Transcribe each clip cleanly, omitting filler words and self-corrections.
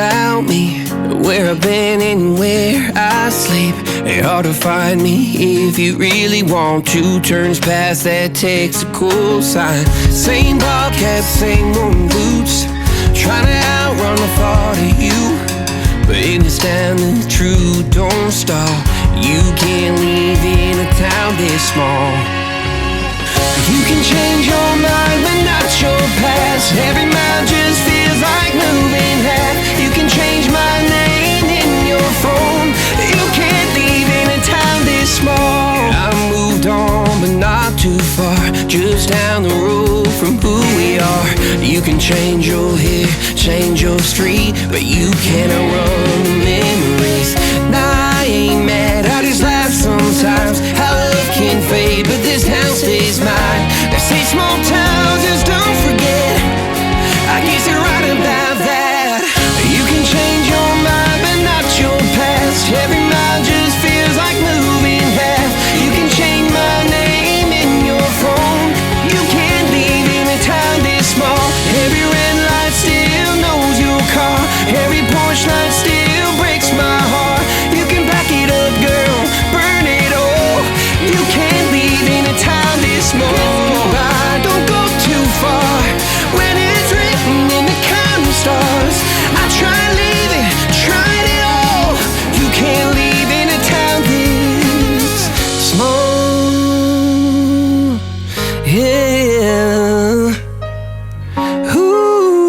about me, where I've been and where I sleep. It's hard to find me if you really want to. Turns past that takes a cool sign. Same ball cap, same old boots, trying to outrun the thought of you. But in this town the truth don't stall. You can't leave in a town this small. You can change your mind but not your past. Every mile just feels like moving half. You can change my name in your phone. You can't leave in a town this small. I moved on but not too far, just down the road from who we are. You can change your hair, change your street, but you can't outrun the memories. Nah, I ain't mad, I just laugh sometimes. How love can fade, but this town stays mine. They say small towns just don't forget. I guess you're right about that. You can change your mind, but not your past. Every mile just feels like moving half. You can change my name in your phone. You can't leave in a town this small. Every red light still knows your car. Every porch light still breaks my heart. You can back it up, girl, burn it all. You can't leave in a town this small. Don't go too far when it's written in the counting stars. I tried leaving, tried it all. You can't leave in a town this small. Yeah. Ooh.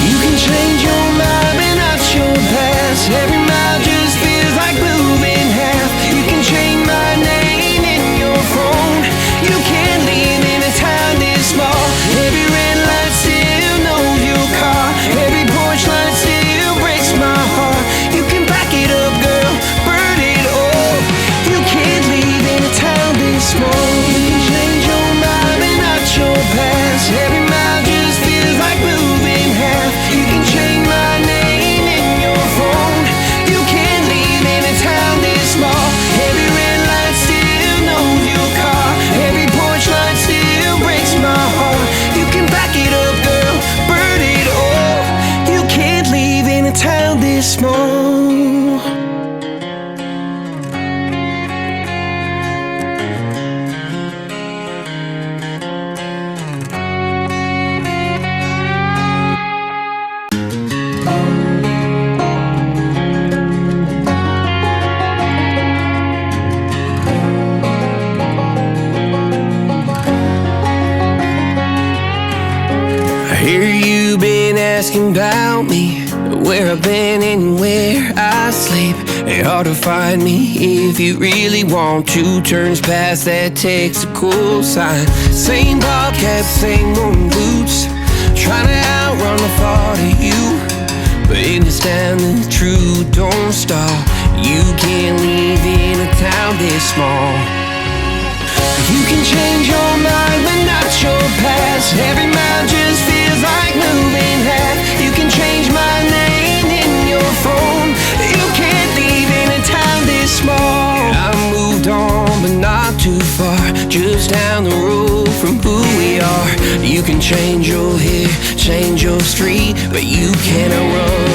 You can change your mind but not your past. Every mile just feels like moving half. You can change my name in your phone. You can't leave in a town this small. Every red light still knows your car. Every porch light still breaks my heart. You can back it up, girl, burn it all. You can't leave in a town this small. You can change your mind but not your past. Every mile just feels like moving half. You can change my name in your phone. You can't leave in a town this small. Every red light still knows your car. Every porch light still breaks my heart. You can back it up, girl, burn it all. You can't leave in a town this small. I hear you been asking about me, where I've been and where I sleep. It's hard to find me if you really want to. Turns past that takes a cool sign. Same ball cap, same old boots, trying to outrun the thought of you. But in this town the truth don't stall. You can't leave in a town this small. You can change your mind but not your past. Every mile just feels like moving half. You can change my name in your phone. You can't leave in a town this small. I moved on but not too far, just down the road from who we are. You can change your hair, change your street, but you can't outrun